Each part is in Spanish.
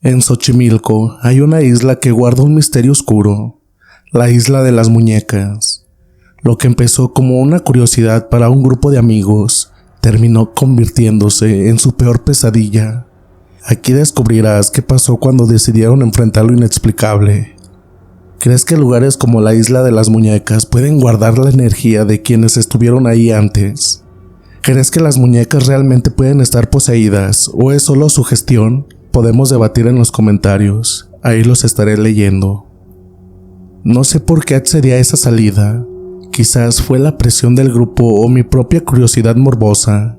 En Xochimilco hay una isla que guarda un misterio oscuro, la isla de las muñecas. Lo que empezó como una curiosidad para un grupo de amigos, terminó convirtiéndose en su peor pesadilla. Aquí descubrirás qué pasó cuando decidieron enfrentar lo inexplicable. ¿Crees que lugares como la isla de las muñecas pueden guardar la energía de quienes estuvieron ahí antes? ¿Crees que las muñecas realmente pueden estar poseídas o es solo su gestión? Podemos debatir en los comentarios, ahí los estaré leyendo. No sé por qué accedí a esa salida, quizás fue la presión del grupo o mi propia curiosidad morbosa.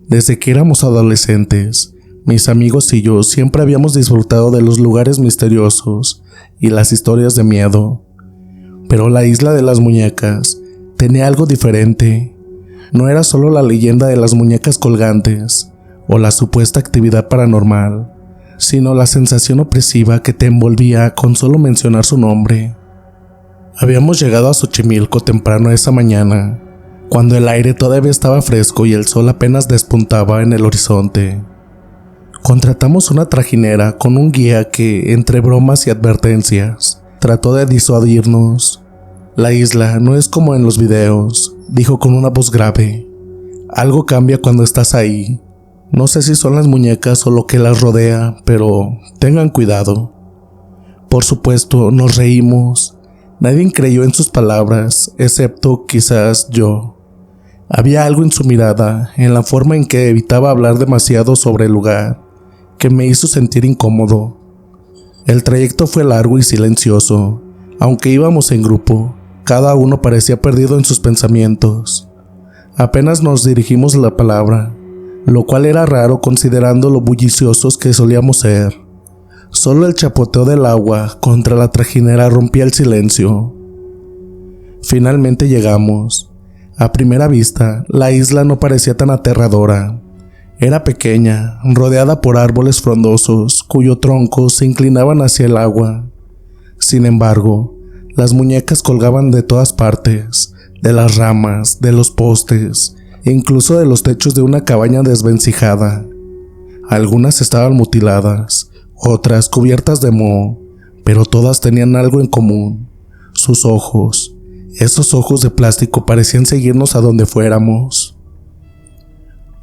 Desde que éramos adolescentes, mis amigos y yo siempre habíamos disfrutado de los lugares misteriosos y las historias de miedo. Pero la isla de las muñecas tenía algo diferente. No era solo la leyenda de las muñecas colgantes o la supuesta actividad paranormal, sino la sensación opresiva que te envolvía con solo mencionar su nombre. Habíamos llegado a Xochimilco temprano esa mañana, cuando el aire todavía estaba fresco y el sol apenas despuntaba en el horizonte. Contratamos una trajinera con un guía que, entre bromas y advertencias, trató de disuadirnos. La isla no es como en los videos, dijo con una voz grave. Algo cambia cuando estás ahí. No sé si son las muñecas o lo que las rodea, pero tengan cuidado. Por supuesto, nos reímos. Nadie creyó en sus palabras, excepto quizás yo. Había algo en su mirada, en la forma en que evitaba hablar demasiado sobre el lugar, que me hizo sentir incómodo. El trayecto fue largo y silencioso, aunque íbamos en grupo, cada uno parecía perdido en sus pensamientos. Apenas nos dirigimos la palabra, lo cual era raro considerando lo bulliciosos que solíamos ser. Solo el chapoteo del agua contra la trajinera rompía el silencio. Finalmente llegamos. A primera vista, la isla no parecía tan aterradora. Era pequeña, rodeada por árboles frondosos, cuyos troncos se inclinaban hacia el agua. Sin embargo, las muñecas colgaban de todas partes, de las ramas, de los postes, incluso de los techos de una cabaña desvencijada. Algunas estaban mutiladas, otras cubiertas de moho, pero todas tenían algo en común: sus ojos. Esos ojos de plástico parecían seguirnos a donde fuéramos.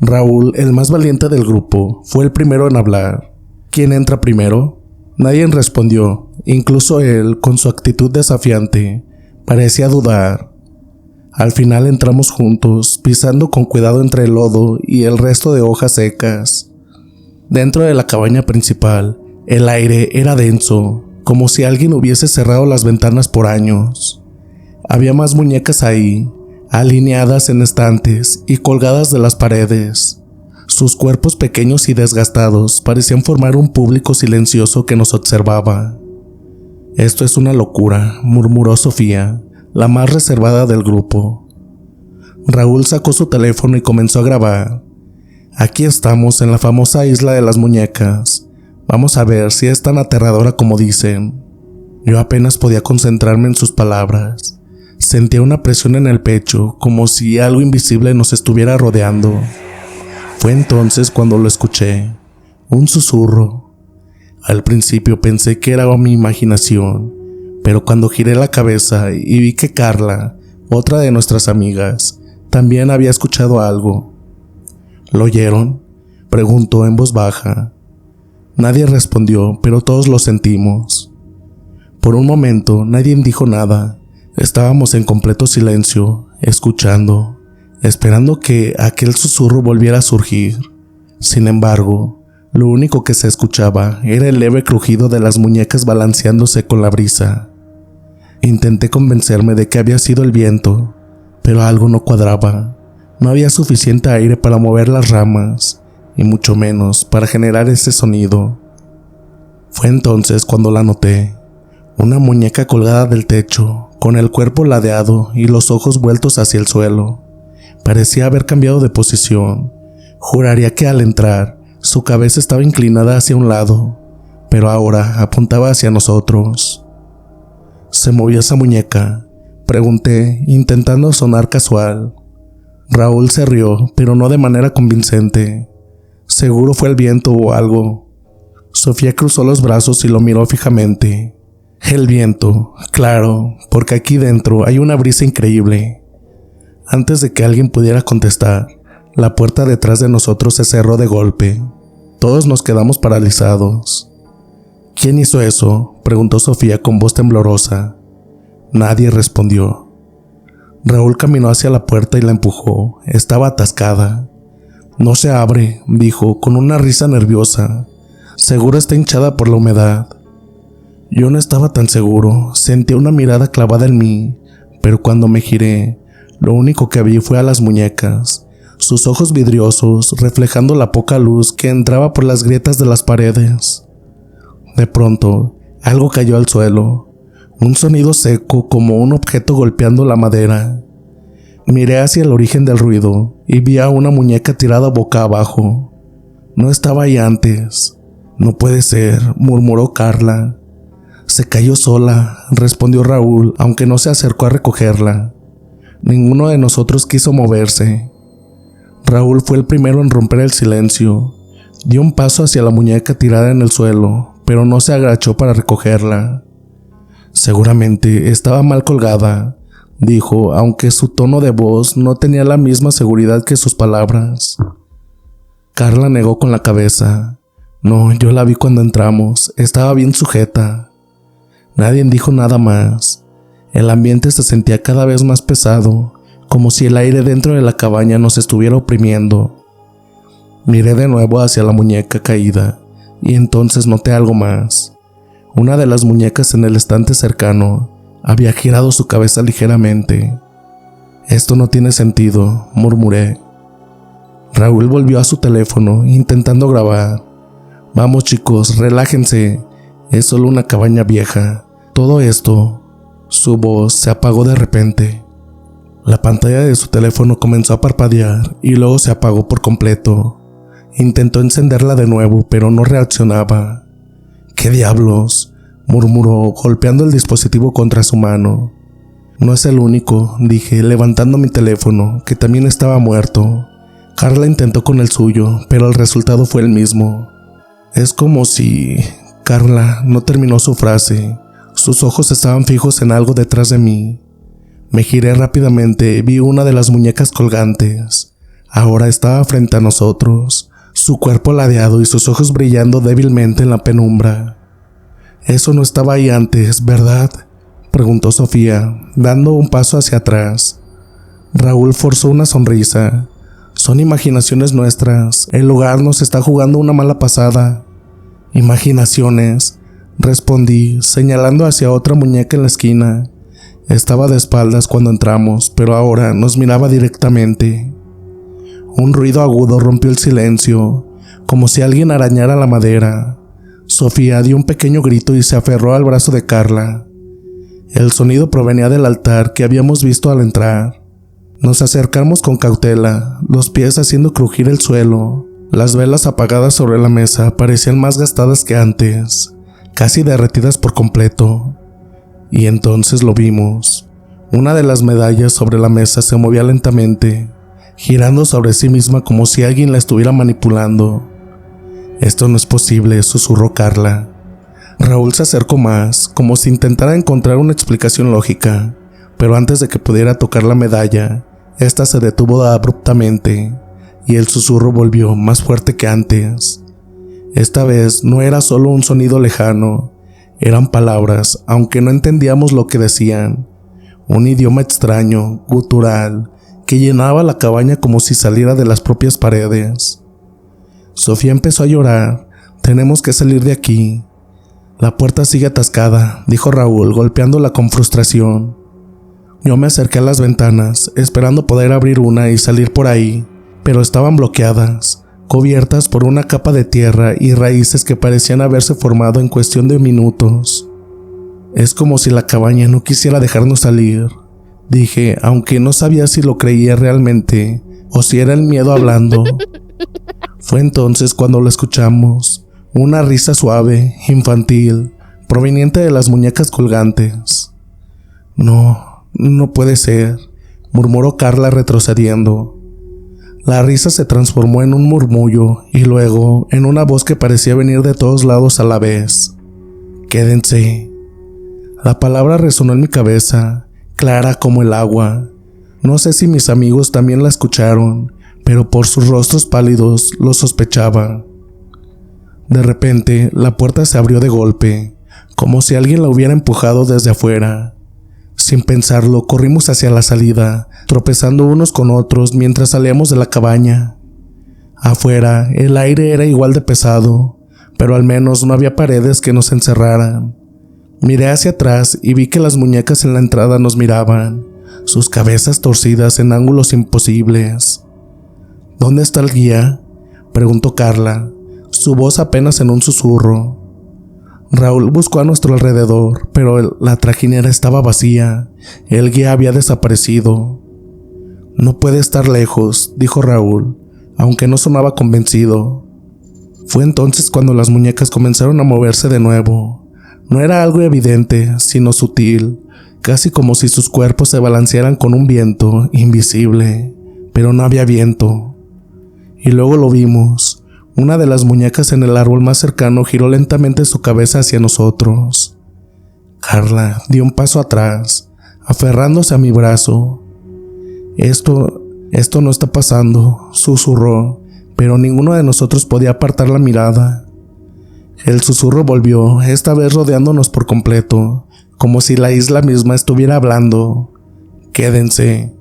Raúl, el más valiente del grupo, fue el primero en hablar. ¿Quién entra primero? Nadie respondió, incluso él, con su actitud desafiante, parecía dudar. Al final entramos juntos, pisando con cuidado entre el lodo y el resto de hojas secas. Dentro de la cabaña principal, el aire era denso, como si alguien hubiese cerrado las ventanas por años. Había más muñecas ahí, alineadas en estantes y colgadas de las paredes. Sus cuerpos pequeños y desgastados parecían formar un público silencioso que nos observaba. «Esto es una locura», murmuró Sofía, la más reservada del grupo. Raúl sacó su teléfono y comenzó a grabar. «Aquí estamos en la famosa isla de las muñecas. Vamos a ver si es tan aterradora como dicen». Yo apenas podía concentrarme en sus palabras. Sentía una presión en el pecho, como si algo invisible nos estuviera rodeando. Fue entonces cuando lo escuché, un susurro. Al principio pensé que era mi imaginación, pero cuando giré la cabeza y vi que Carla, otra de nuestras amigas, también había escuchado algo. ¿Lo oyeron?, preguntó en voz baja. Nadie respondió, pero todos lo sentimos. Por un momento nadie dijo nada. Estábamos en completo silencio, escuchando, esperando que aquel susurro volviera a surgir. Sin embargo, lo único que se escuchaba era el leve crujido de las muñecas balanceándose con la brisa. Intenté convencerme de que había sido el viento, pero algo no cuadraba. No había suficiente aire para mover las ramas, y mucho menos para generar ese sonido. Fue entonces cuando la noté. Una muñeca colgada del techo, con el cuerpo ladeado y los ojos vueltos hacia el suelo. Parecía haber cambiado de posición. Juraría que al entrar, su cabeza estaba inclinada hacia un lado, pero ahora apuntaba hacia nosotros. ¿Se movió esa muñeca?, pregunté, intentando sonar casual. Raúl se rió, pero no de manera convincente. Seguro fue el viento o algo. Sofía cruzó los brazos y lo miró fijamente. El viento, claro, porque aquí dentro hay una brisa increíble. Antes de que alguien pudiera contestar, la puerta detrás de nosotros se cerró de golpe. Todos nos quedamos paralizados. ¿Quién hizo eso?, preguntó Sofía con voz temblorosa. Nadie respondió. Raúl caminó hacia la puerta y la empujó. Estaba atascada. No se abre, dijo con una risa nerviosa. Seguro está hinchada por la humedad. Yo no estaba tan seguro. Sentí una mirada clavada en mí, pero cuando me giré, lo único que vi fue a las muñecas, sus ojos vidriosos reflejando la poca luz que entraba por las grietas de las paredes. De pronto, algo cayó al suelo, un sonido seco como un objeto golpeando la madera. Miré hacia el origen del ruido y vi a una muñeca tirada boca abajo. No estaba ahí antes. No puede ser, murmuró Carla. Se cayó sola, respondió Raúl, aunque no se acercó a recogerla. Ninguno de nosotros quiso moverse. Raúl fue el primero en romper el silencio. Dio un paso hacia la muñeca tirada en el suelo, pero no se agachó para recogerla. Seguramente estaba mal colgada, dijo, aunque su tono de voz no tenía la misma seguridad que sus palabras. Carla negó con la cabeza. No, yo la vi cuando entramos, estaba bien sujeta. Nadie dijo nada más. El ambiente se sentía cada vez más pesado, como si el aire dentro de la cabaña nos estuviera oprimiendo. Miré de nuevo hacia la muñeca caída, y entonces noté algo más. Una de las muñecas en el estante cercano había girado su cabeza ligeramente. Esto no tiene sentido, murmuré. Raúl volvió a su teléfono, intentando grabar. Vamos chicos, relájense, es solo una cabaña vieja. Todo esto... Su voz se apagó de repente. La pantalla de su teléfono comenzó a parpadear y luego se apagó por completo. Intentó encenderla de nuevo, pero no reaccionaba. ¿Qué diablos?, murmuró, golpeando el dispositivo contra su mano. No es el único, dije, levantando mi teléfono, que también estaba muerto. Carla intentó con el suyo, pero el resultado fue el mismo. Es como si... Carla no terminó su frase. Sus ojos estaban fijos en algo detrás de mí. Me giré rápidamente y vi una de las muñecas colgantes. Ahora estaba frente a nosotros, su cuerpo ladeado y sus ojos brillando débilmente en la penumbra. Eso no estaba ahí antes, ¿verdad?, preguntó Sofía, dando un paso hacia atrás. Raúl forzó una sonrisa. Son imaginaciones nuestras. El lugar nos está jugando una mala pasada. Imaginaciones, respondí, señalando hacia otra muñeca en la esquina. Estaba de espaldas cuando entramos, pero ahora nos miraba directamente. Un ruido agudo rompió el silencio, como si alguien arañara la madera. Sofía dio un pequeño grito y se aferró al brazo de Carla. El sonido provenía del altar que habíamos visto al entrar. Nos acercamos con cautela, los pies haciendo crujir el suelo. Las velas apagadas sobre la mesa parecían más gastadas que antes, casi derretidas por completo. Y entonces lo vimos. Una de las medallas sobre la mesa se movía lentamente, girando sobre sí misma como si alguien la estuviera manipulando. «Esto no es posible», susurró Carla. Raúl se acercó más, como si intentara encontrar una explicación lógica, pero antes de que pudiera tocar la medalla, esta se detuvo abruptamente, y el susurro volvió más fuerte que antes. Esta vez no era solo un sonido lejano, eran palabras, aunque no entendíamos lo que decían. Un idioma extraño, gutural, que llenaba la cabaña como si saliera de las propias paredes. Sofía empezó a llorar. «Tenemos que salir de aquí». «La puerta sigue atascada», dijo Raúl, golpeándola con frustración. Yo me acerqué a las ventanas, esperando poder abrir una y salir por ahí, pero estaban bloqueadas, cubiertas por una capa de tierra y raíces que parecían haberse formado en cuestión de minutos. «Es como si la cabaña no quisiera dejarnos salir», dije, aunque no sabía si lo creía realmente o si era el miedo hablando. Fue entonces cuando lo escuchamos, una risa suave, infantil, proveniente de las muñecas colgantes. No puede ser», murmuró Carla retrocediendo. La risa se transformó en un murmullo y luego en una voz que parecía venir de todos lados a la vez. «Quédense». La palabra resonó en mi cabeza, clara como el agua. No sé si mis amigos también la escucharon, pero por sus rostros pálidos lo sospechaba. De repente, la puerta se abrió de golpe, como si alguien la hubiera empujado desde afuera. Sin pensarlo, corrimos hacia la salida, tropezando unos con otros mientras salíamos de la cabaña. Afuera, el aire era igual de pesado, pero al menos no había paredes que nos encerraran. Miré hacia atrás y vi que las muñecas en la entrada nos miraban, sus cabezas torcidas en ángulos imposibles. «¿Dónde está el guía?», preguntó Carla, su voz apenas en un susurro. Raúl buscó a nuestro alrededor, pero la trajinera estaba vacía. El guía había desaparecido. «No puede estar lejos», dijo Raúl, aunque no sonaba convencido. Fue entonces cuando las muñecas comenzaron a moverse de nuevo. No era algo evidente, sino sutil, casi como si sus cuerpos se balancearan con un viento invisible, pero no había viento. Y luego lo vimos. Una de las muñecas en el árbol más cercano giró lentamente su cabeza hacia nosotros. Carla dio un paso atrás, aferrándose a mi brazo. Esto no está pasando», susurró, pero ninguno de nosotros podía apartar la mirada. El susurro volvió, esta vez rodeándonos por completo, como si la isla misma estuviera hablando. «Quédense».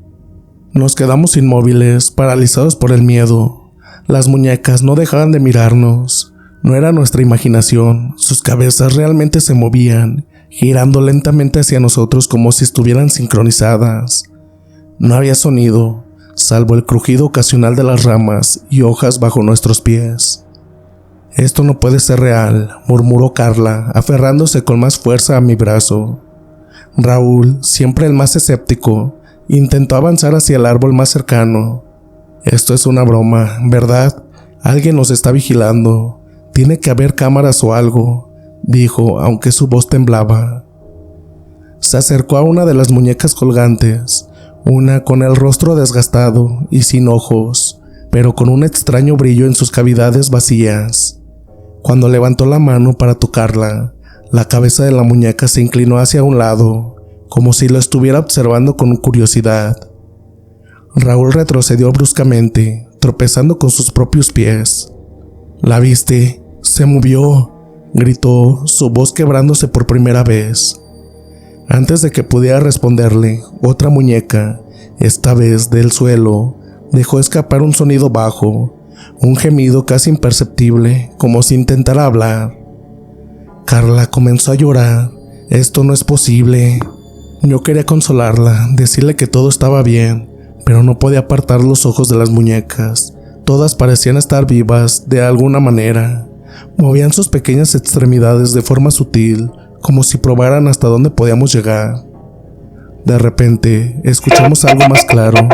Nos quedamos inmóviles, paralizados por el miedo. Las muñecas no dejaban de mirarnos. No era nuestra imaginación, sus cabezas realmente se movían, girando lentamente hacia nosotros como si estuvieran sincronizadas. No había sonido, salvo el crujido ocasional de las ramas y hojas bajo nuestros pies. «Esto no puede ser real», murmuró Carla, aferrándose con más fuerza a mi brazo. Raúl, siempre el más escéptico, intentó avanzar hacia el árbol más cercano. «Esto es una broma, ¿verdad? Alguien nos está vigilando. Tiene que haber cámaras o algo», dijo, aunque su voz temblaba. Se acercó a una de las muñecas colgantes, una con el rostro desgastado y sin ojos, pero con un extraño brillo en sus cavidades vacías. Cuando levantó la mano para tocarla, la cabeza de la muñeca se inclinó hacia un lado, como si lo estuviera observando con curiosidad. Raúl retrocedió bruscamente, tropezando con sus propios pies. «¿La viste? Se movió», gritó, su voz quebrándose por primera vez. Antes de que pudiera responderle, otra muñeca, esta vez del suelo, dejó escapar un sonido bajo, un gemido casi imperceptible, como si intentara hablar. Carla comenzó a llorar. «Esto no es posible». Yo quería consolarla, decirle que todo estaba bien, pero no podía apartar los ojos de las muñecas. Todas parecían estar vivas de alguna manera. Movían sus pequeñas extremidades de forma sutil, como si probaran hasta dónde podíamos llegar. De repente, escuchamos algo más claro.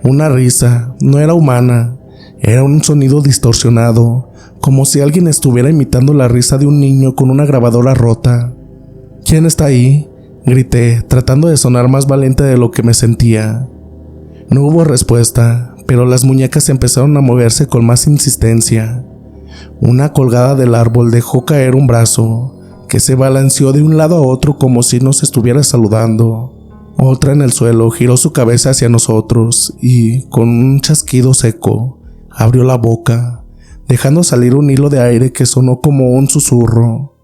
Una risa. No era humana. Era un sonido distorsionado, como si alguien estuviera imitando la risa de un niño con una grabadora rota. «¿Quién está ahí?», grité, tratando de sonar más valiente de lo que me sentía. No hubo respuesta, pero las muñecas empezaron a moverse con más insistencia. Una colgada del árbol dejó caer un brazo, que se balanceó de un lado a otro como si nos estuviera saludando. Otra en el suelo giró su cabeza hacia nosotros y, con un chasquido seco, abrió la boca, dejando salir un hilo de aire que sonó como un susurro.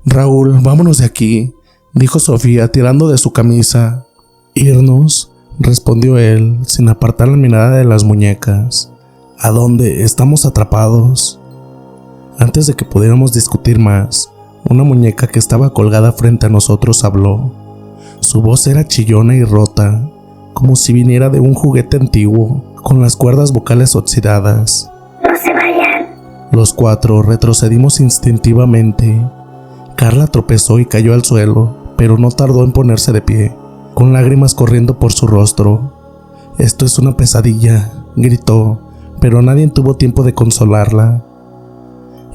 «Raúl, vámonos de aquí», dijo Sofía tirando de su camisa. «¿Irnos?», respondió él, sin apartar la mirada de las muñecas. «¿A dónde? Estamos atrapados». Antes de que pudiéramos discutir más, una muñeca que estaba colgada frente a nosotros habló. Su voz era chillona y rota, como si viniera de un juguete antiguo, con las cuerdas vocales oxidadas. «No se vayan». Los cuatro retrocedimos instintivamente. Carla tropezó y cayó al suelo, pero no tardó en ponerse de pie, con lágrimas corriendo por su rostro. «Esto es una pesadilla», gritó, pero nadie tuvo tiempo de consolarla.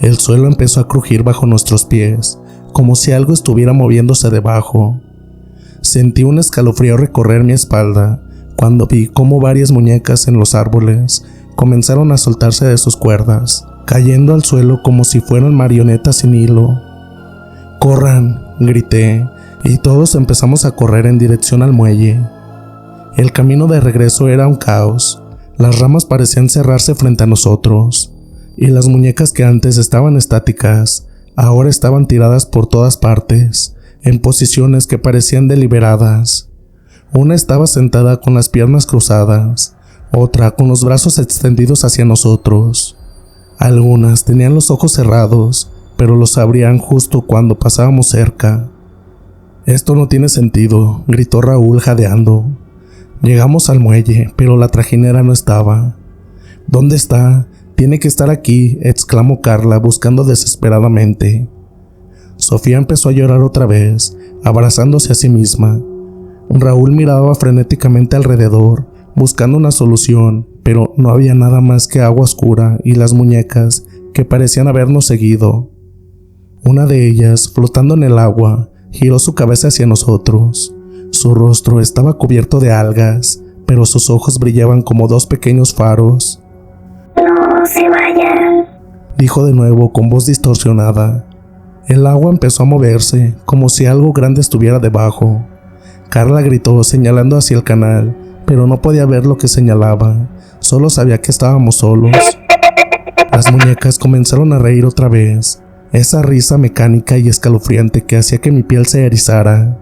El suelo empezó a crujir bajo nuestros pies, como si algo estuviera moviéndose debajo. Sentí un escalofrío recorrer mi espalda cuando vi cómo varias muñecas en los árboles comenzaron a soltarse de sus cuerdas, cayendo al suelo como si fueran marionetas sin hilo. ¡Corran!, grité, y todos empezamos a correr en dirección al muelle. El camino de regreso era un caos. Las ramas parecían cerrarse frente a nosotros, y las muñecas que antes estaban estáticas, ahora estaban tiradas por todas partes, en posiciones que parecían deliberadas. Una estaba sentada con las piernas cruzadas, otra con los brazos extendidos hacia nosotros. Algunas tenían los ojos cerrados, pero los abrían justo cuando pasábamos cerca. «Esto no tiene sentido», gritó Raúl jadeando. Llegamos al muelle, pero la trajinera no estaba. «¿Dónde está? Tiene que estar aquí», exclamó Carla, buscando desesperadamente. Sofía empezó a llorar otra vez, abrazándose a sí misma. Raúl miraba frenéticamente alrededor, buscando una solución, pero no había nada más que agua oscura y las muñecas que parecían habernos seguido. Una de ellas, flotando en el agua, giró su cabeza hacia nosotros. Su rostro estaba cubierto de algas, pero sus ojos brillaban como dos pequeños faros. «No se vayan», dijo de nuevo con voz distorsionada. El agua empezó a moverse, como si algo grande estuviera debajo. Carla gritó señalando hacia el canal, pero no podía ver lo que señalaba, solo sabía que estábamos solos. Las muñecas comenzaron a reír otra vez, esa risa mecánica y escalofriante que hacía que mi piel se erizara.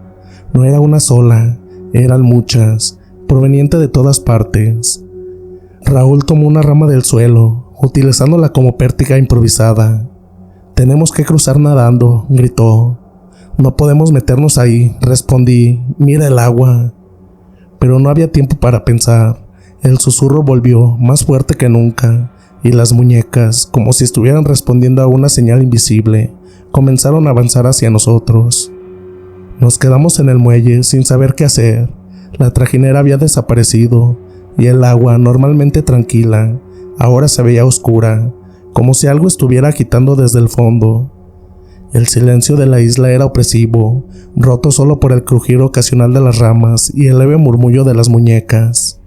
No era una sola, eran muchas, provenientes de todas partes. Raúl tomó una rama del suelo, utilizándola como pértiga improvisada. «Tenemos que cruzar nadando», gritó. «No podemos meternos ahí», respondí. «Mira el agua». Pero no había tiempo para pensar. El susurro volvió, más fuerte que nunca, y las muñecas, como si estuvieran respondiendo a una señal invisible, comenzaron a avanzar hacia nosotros. Nos quedamos en el muelle sin saber qué hacer. La trajinera había desaparecido, y el agua, normalmente tranquila, ahora se veía oscura, como si algo estuviera agitando desde el fondo. El silencio de la isla era opresivo, roto solo por el crujir ocasional de las ramas y el leve murmullo de las muñecas.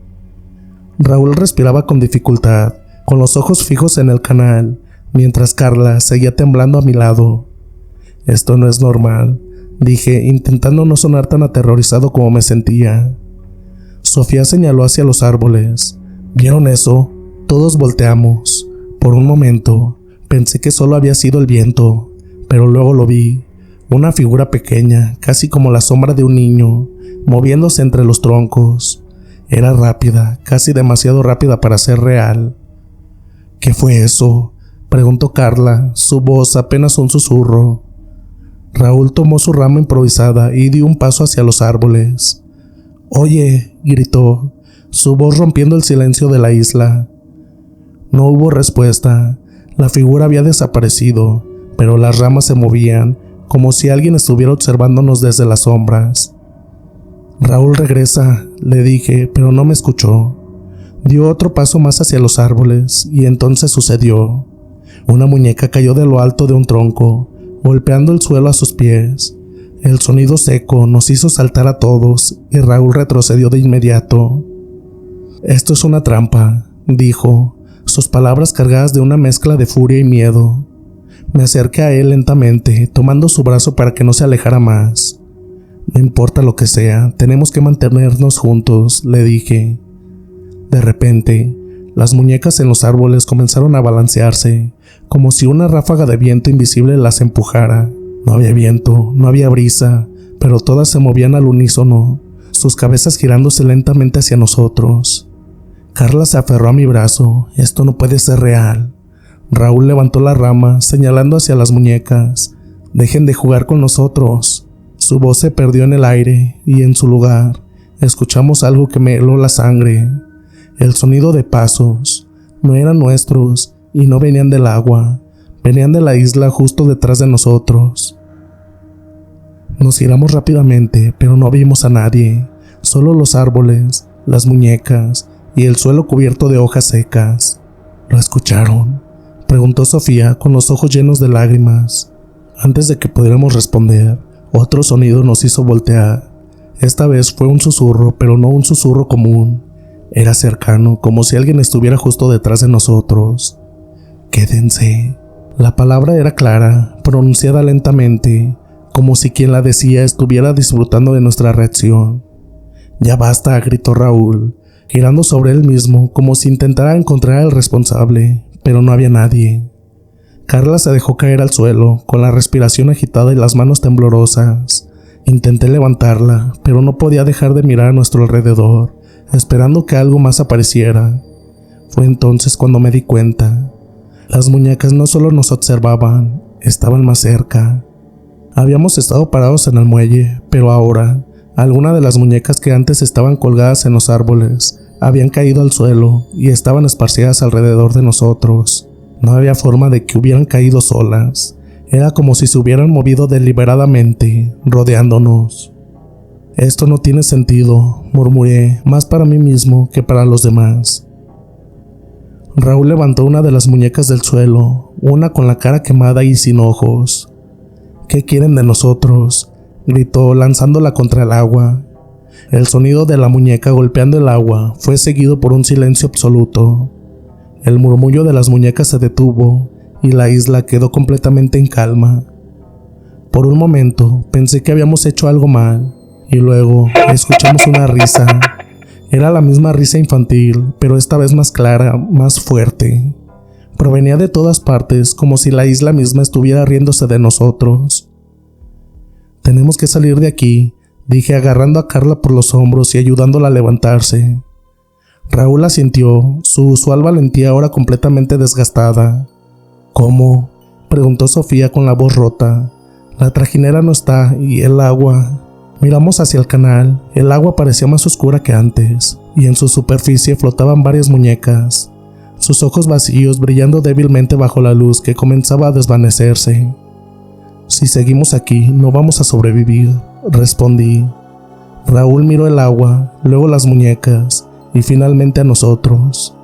Raúl respiraba con dificultad, con los ojos fijos en el canal, mientras Carla seguía temblando a mi lado. «Esto no es normal», dije, intentando no sonar tan aterrorizado como me sentía. Sofía señaló hacia los árboles. «¿Vieron eso?» Todos volteamos. Por un momento, pensé que solo había sido el viento, pero luego lo vi. Una figura pequeña, casi como la sombra de un niño, moviéndose entre los troncos. Era rápida, casi demasiado rápida para ser real. «¿Qué fue eso?», preguntó Carla, su voz apenas un susurro. Raúl tomó su rama improvisada y dio un paso hacia los árboles. «Oye», gritó, su voz rompiendo el silencio de la isla. No hubo respuesta. La figura había desaparecido, pero las ramas se movían, como si alguien estuviera observándonos desde las sombras. «Raúl, regresa», le dije, pero no me escuchó. Dio otro paso más hacia los árboles, y entonces sucedió. Una muñeca cayó de lo alto de un tronco, golpeando el suelo a sus pies. El sonido seco nos hizo saltar a todos, y Raúl retrocedió de inmediato. «Esto es una trampa», dijo, sus palabras cargadas de una mezcla de furia y miedo. Me acerqué a él lentamente, tomando su brazo para que no se alejara más. «No importa lo que sea, tenemos que mantenernos juntos», le dije. De repente, las muñecas en los árboles comenzaron a balancearse, como si una ráfaga de viento invisible las empujara. No había viento, no había brisa, pero todas se movían al unísono, sus cabezas girándose lentamente hacia nosotros. Carla se aferró a mi brazo. «Esto no puede ser real». Raúl levantó la rama, señalando hacia las muñecas. «Dejen de jugar con nosotros». Su voz se perdió en el aire, y en su lugar, escuchamos algo que me heló la sangre. El sonido de pasos. No eran nuestros, y no venían del agua. Venían de la isla justo detrás de nosotros. Nos giramos rápidamente, pero no vimos a nadie. Solo los árboles, las muñecas y el suelo cubierto de hojas secas. «¿Lo escucharon?», preguntó Sofía con los ojos llenos de lágrimas. Antes de que pudiéramos responder, otro sonido nos hizo voltear. Esta vez fue un susurro, pero no un susurro común. Era cercano, como si alguien estuviera justo detrás de nosotros. «Quédense». La palabra era clara, pronunciada lentamente, como si quien la decía estuviera disfrutando de nuestra reacción. «Ya basta», gritó Raúl, girando sobre él mismo como si intentara encontrar al responsable, pero no había nadie. Carla se dejó caer al suelo, con la respiración agitada y las manos temblorosas. Intenté levantarla, pero no podía dejar de mirar a nuestro alrededor, esperando que algo más apareciera. Fue entonces cuando me di cuenta. Las muñecas no solo nos observaban, estaban más cerca. Habíamos estado parados en el muelle, pero ahora, algunas de las muñecas que antes estaban colgadas en los árboles habían caído al suelo y estaban esparcidas alrededor de nosotros. No había forma de que hubieran caído solas. Era como si se hubieran movido deliberadamente, rodeándonos. «Esto no tiene sentido», murmuré, más para mí mismo que para los demás. Raúl levantó una de las muñecas del suelo, una con la cara quemada y sin ojos. «¿Qué quieren de nosotros?», gritó, lanzándola contra el agua. El sonido de la muñeca golpeando el agua fue seguido por un silencio absoluto. El murmullo de las muñecas se detuvo y la isla quedó completamente en calma. Por un momento pensé que habíamos hecho algo mal y luego escuchamos una risa. Era la misma risa infantil, pero esta vez más clara, más fuerte. Provenía de todas partes, como si la isla misma estuviera riéndose de nosotros. «Tenemos que salir de aquí», dije, agarrando a Carla por los hombros y ayudándola a levantarse. Raúl asintió, su usual valentía ahora completamente desgastada. «¿Cómo?», preguntó Sofía con la voz rota. «La trajinera no está y el agua». Miramos hacia el canal. El agua parecía más oscura que antes, y en su superficie flotaban varias muñecas, sus ojos vacíos brillando débilmente bajo la luz que comenzaba a desvanecerse. «Si seguimos aquí, no vamos a sobrevivir», respondí. Raúl miró el agua, luego las muñecas, y finalmente a nosotros.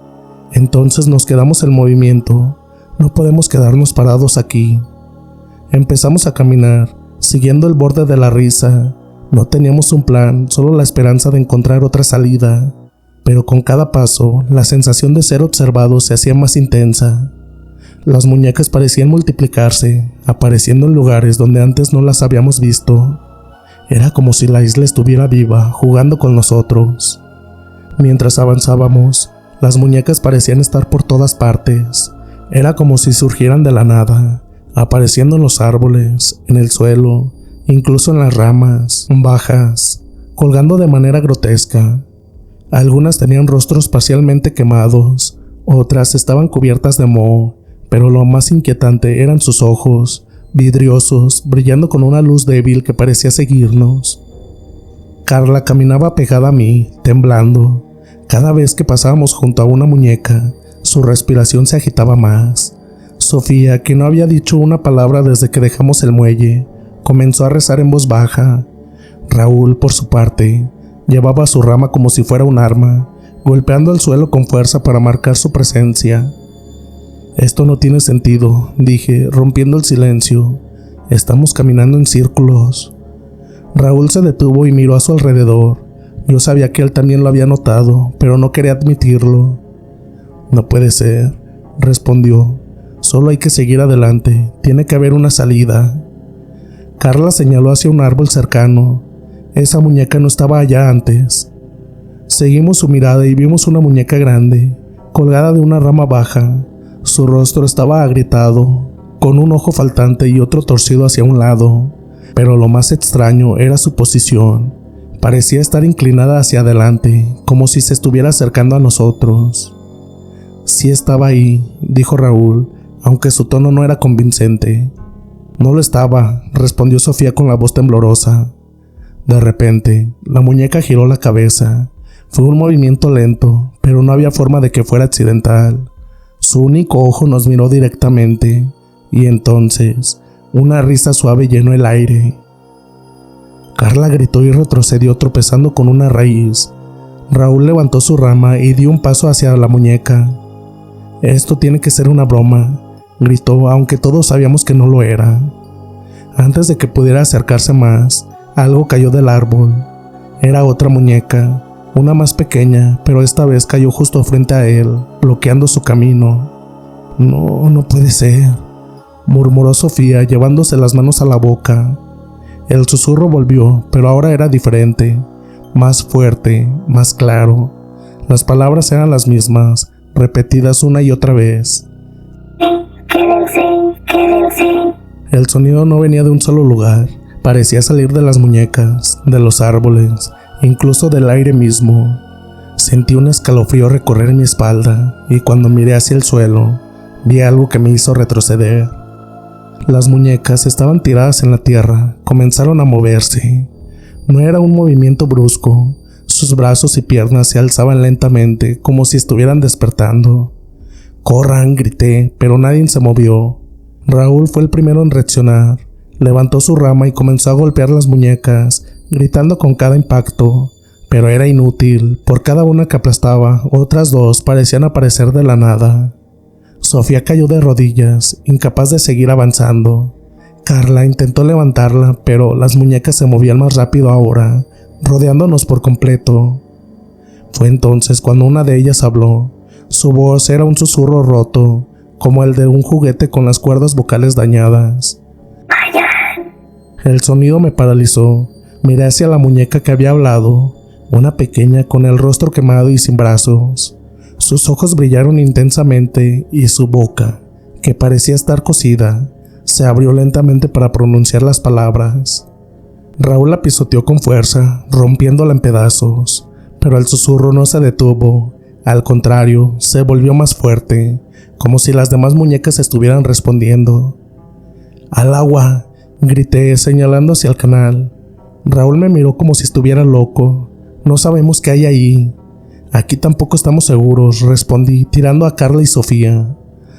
«Entonces nos quedamos en movimiento. No podemos quedarnos parados aquí». Empezamos a caminar, siguiendo el borde de la risa. No teníamos un plan, solo la esperanza de encontrar otra salida. Pero con cada paso, la sensación de ser observados se hacía más intensa. Las muñecas parecían multiplicarse, apareciendo en lugares donde antes no las habíamos visto. Era como si la isla estuviera viva, jugando con nosotros. Mientras avanzábamos, las muñecas parecían estar por todas partes. Era como si surgieran de la nada, apareciendo en los árboles, en el suelo, incluso en las ramas bajas, colgando de manera grotesca. Algunas tenían rostros parcialmente quemados, otras estaban cubiertas de moho, pero lo más inquietante eran sus ojos, vidriosos, brillando con una luz débil que parecía seguirnos. Carla caminaba pegada a mí, temblando. Cada vez que pasábamos junto a una muñeca, su respiración se agitaba más. Sofía, que no había dicho una palabra desde que dejamos el muelle, comenzó a rezar en voz baja. Raúl, por su parte, llevaba su rama como si fuera un arma, golpeando el suelo con fuerza para marcar su presencia. «Esto no tiene sentido», dije, rompiendo el silencio. «Estamos caminando en círculos». Raúl se detuvo y miró a su alrededor. Yo sabía que él también lo había notado, pero no quería admitirlo. «No puede ser», respondió. «Solo hay que seguir adelante. Tiene que haber una salida». Carla señaló hacia un árbol cercano. Esa muñeca no estaba allá antes. Seguimos su mirada y vimos una muñeca grande, colgada de una rama baja. Su rostro estaba agrietado, con un ojo faltante y otro torcido hacia un lado. Pero lo más extraño era su posición. Parecía estar inclinada hacia adelante, como si se estuviera acercando a nosotros. «Sí estaba ahí», dijo Raúl, aunque su tono no era convincente. «No lo estaba», respondió Sofía con la voz temblorosa. De repente, la muñeca giró la cabeza. Fue un movimiento lento, pero no había forma de que fuera accidental. Su único ojo nos miró directamente, y entonces, una risa suave llenó el aire. Carla gritó y retrocedió tropezando con una raíz. Raúl levantó su rama y dio un paso hacia la muñeca. «Esto tiene que ser una broma», gritó, aunque todos sabíamos que no lo era. Antes de que pudiera acercarse más, algo cayó del árbol. Era otra muñeca, Una más pequeña, pero esta vez cayó justo frente a él, bloqueando su camino. No puede ser, murmuró Sofía, llevándose las manos a la boca. El susurro volvió, pero ahora era diferente, más fuerte, más claro. Las palabras eran las mismas, repetidas una y otra vez. Quédense, quédense. El sonido no venía de un solo lugar, parecía salir de las muñecas, de los árboles, incluso del aire mismo. Sentí un escalofrío recorrer mi espalda y cuando miré hacia el suelo, vi algo que me hizo retroceder. Las muñecas estaban tiradas en la tierra, comenzaron a moverse. No era un movimiento brusco, sus brazos y piernas se alzaban lentamente como si estuvieran despertando. ¡Corran!, grité, pero nadie se movió. Raúl fue el primero en reaccionar. Levantó su rama y comenzó a golpear las muñecas, gritando con cada impacto, pero era inútil. Por cada una que aplastaba, otras dos parecían aparecer de la nada. Sofía cayó de rodillas, incapaz de seguir avanzando. Carla intentó levantarla, pero las muñecas se movían más rápido ahora, rodeándonos por completo. Fue entonces cuando una de ellas habló. Su voz era un susurro roto, como el de un juguete con las cuerdas vocales dañadas. Vayan. El sonido me paralizó. Miré hacia la muñeca que había hablado, una pequeña con el rostro quemado y sin brazos. Sus ojos brillaron intensamente y su boca, que parecía estar cocida, se abrió lentamente para pronunciar las palabras. Raúl la pisoteó con fuerza, rompiéndola en pedazos, pero el susurro no se detuvo. Al contrario, se volvió más fuerte, como si las demás muñecas estuvieran respondiendo. ¡Al agua!, grité, señalando hacia el canal. Raúl me miró como si estuviera loco. No sabemos qué hay ahí. Aquí tampoco estamos seguros, respondí, tirando a Carla y Sofía.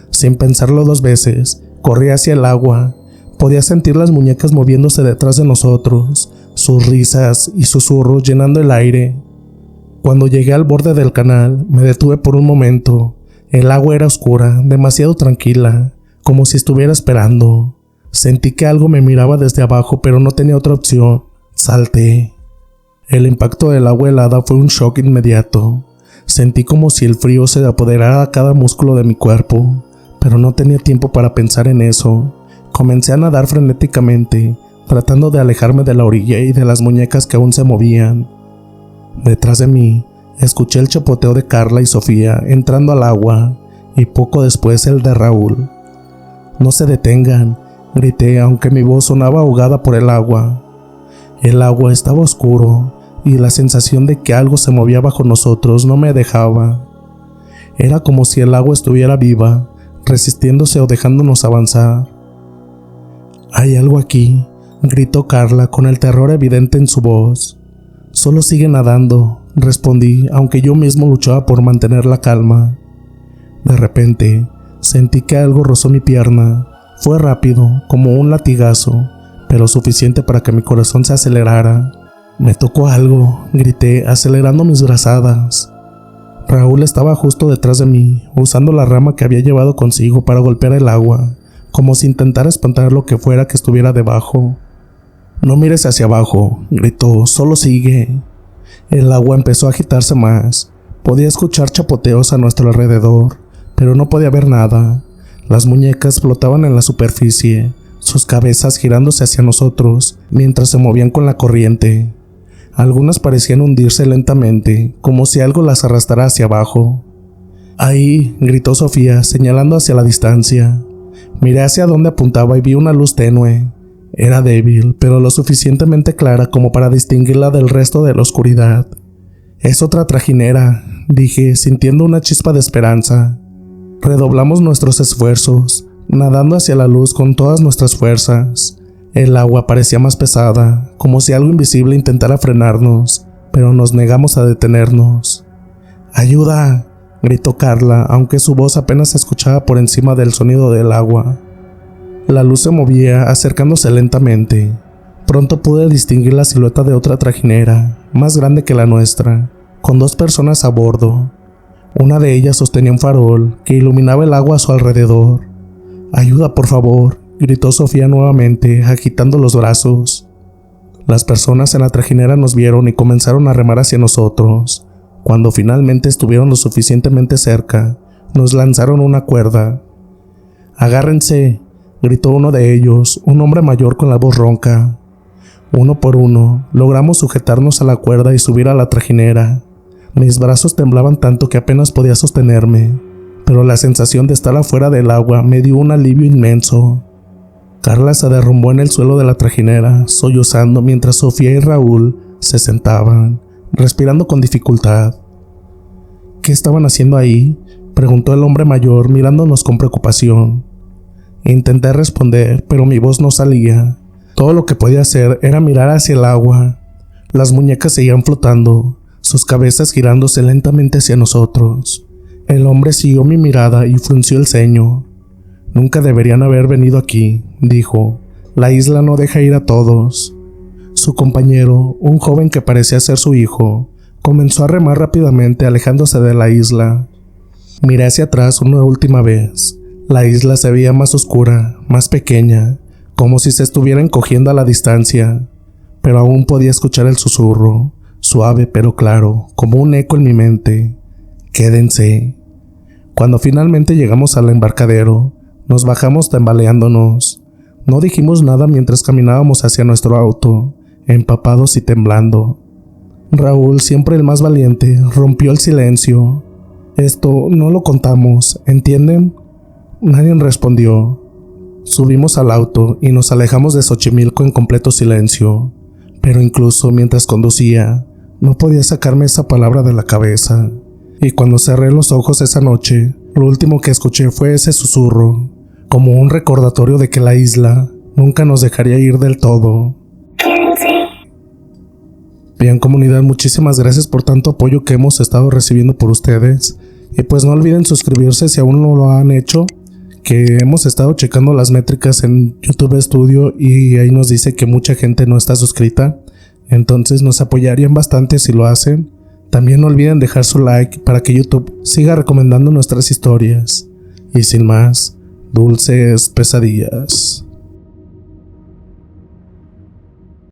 Sin pensarlo dos veces, corrí hacia el agua. Podía sentir las muñecas moviéndose detrás de nosotros, sus risas y susurros llenando el aire. Cuando llegué al borde del canal, me detuve por un momento. El agua era oscura, demasiado tranquila, como si estuviera esperando. Sentí que algo me miraba desde abajo, pero no tenía otra opción. Salté. El impacto del agua helada fue un shock inmediato. Sentí como si el frío se apoderara a cada músculo de mi cuerpo, pero no tenía tiempo para pensar en eso. Comencé a nadar frenéticamente, tratando de alejarme de la orilla y de las muñecas que aún se movían. Detrás de mí, escuché el chapoteo de Carla y Sofía entrando al agua, y poco después el de Raúl. «No se detengan», grité, aunque mi voz sonaba ahogada por el agua. El agua estaba oscuro, y la sensación de que algo se movía bajo nosotros no me dejaba. Era como si el agua estuviera viva, resistiéndose o dejándonos avanzar. «Hay algo aquí», gritó Carla con el terror evidente en su voz. «Solo sigue nadando», respondí, aunque yo mismo luchaba por mantener la calma. De repente, sentí que algo rozó mi pierna. Fue rápido, como un latigazo, pero suficiente para que mi corazón se acelerara. «Me tocó algo», grité, acelerando mis brazadas. Raúl estaba justo detrás de mí, usando la rama que había llevado consigo para golpear el agua, como si intentara espantar lo que fuera que estuviera debajo. «No mires hacia abajo», gritó, «solo sigue». El agua empezó a agitarse más. Podía escuchar chapoteos a nuestro alrededor, pero no podía ver nada. Las muñecas flotaban en la superficie, sus cabezas girándose hacia nosotros mientras se movían con la corriente. Algunas parecían hundirse lentamente, como si algo las arrastrara hacia abajo. «Ahí», gritó Sofía, señalando hacia la distancia. Miré hacia donde apuntaba y vi una luz tenue. Era débil, pero lo suficientemente clara como para distinguirla del resto de la oscuridad. «Es otra trajinera», dije, sintiendo una chispa de esperanza. Redoblamos nuestros esfuerzos, nadando hacia la luz con todas nuestras fuerzas. El agua parecía más pesada, como si algo invisible intentara frenarnos, pero nos negamos a detenernos. «¡Ayuda!», gritó Carla, aunque su voz apenas se escuchaba por encima del sonido del agua. La luz se movía, acercándose lentamente. Pronto pude distinguir la silueta de otra trajinera, más grande que la nuestra, con 2 personas a bordo. Una de ellas sostenía un farol que iluminaba el agua a su alrededor. «Ayuda, por favor», gritó Sofía nuevamente, agitando los brazos. Las personas en la trajinera nos vieron y comenzaron a remar hacia nosotros. Cuando finalmente estuvieron lo suficientemente cerca, nos lanzaron una cuerda. «¡Agárrense!», gritó uno de ellos, un hombre mayor con la voz ronca. Uno por uno, logramos sujetarnos a la cuerda y subir a la trajinera. Mis brazos temblaban tanto que apenas podía sostenerme, pero la sensación de estar afuera del agua me dio un alivio inmenso. Carla se derrumbó en el suelo de la trajinera, sollozando mientras Sofía y Raúl se sentaban, respirando con dificultad. «¿Qué estaban haciendo ahí?», preguntó el hombre mayor mirándonos con preocupación. Intenté responder, pero mi voz no salía. Todo lo que podía hacer era mirar hacia el agua. Las muñecas seguían flotando, sus cabezas girándose lentamente hacia nosotros. El hombre siguió mi mirada y frunció el ceño. «Nunca deberían haber venido aquí», dijo. «La isla no deja ir a todos». Su compañero, un joven que parecía ser su hijo, comenzó a remar rápidamente alejándose de la isla. Miré hacia atrás una última vez. La isla se veía más oscura, más pequeña, como si se estuviera encogiendo a la distancia, pero aún podía escuchar el susurro, suave pero claro, como un eco en mi mente. «Quédense». Cuando finalmente llegamos al embarcadero, nos bajamos tambaleándonos. No dijimos nada mientras caminábamos hacia nuestro auto, empapados y temblando. Raúl, siempre el más valiente, rompió el silencio. «Esto no lo contamos, ¿entienden?». Nadie respondió. Subimos al auto y nos alejamos de Xochimilco en completo silencio, pero incluso mientras conducía, no podía sacarme esa palabra de la cabeza. Y cuando cerré los ojos esa noche, lo último que escuché fue ese susurro, como un recordatorio de que la isla nunca nos dejaría ir del todo. Quédense. Bien, comunidad, muchísimas gracias por tanto apoyo que hemos estado recibiendo por ustedes. Y pues no olviden suscribirse si aún no lo han hecho, que hemos estado checando las métricas en YouTube Studio y ahí nos dice que mucha gente no está suscrita. Entonces nos apoyarían bastante si lo hacen. También no olviden dejar su like para que YouTube siga recomendando nuestras historias. Y sin más, dulces pesadillas.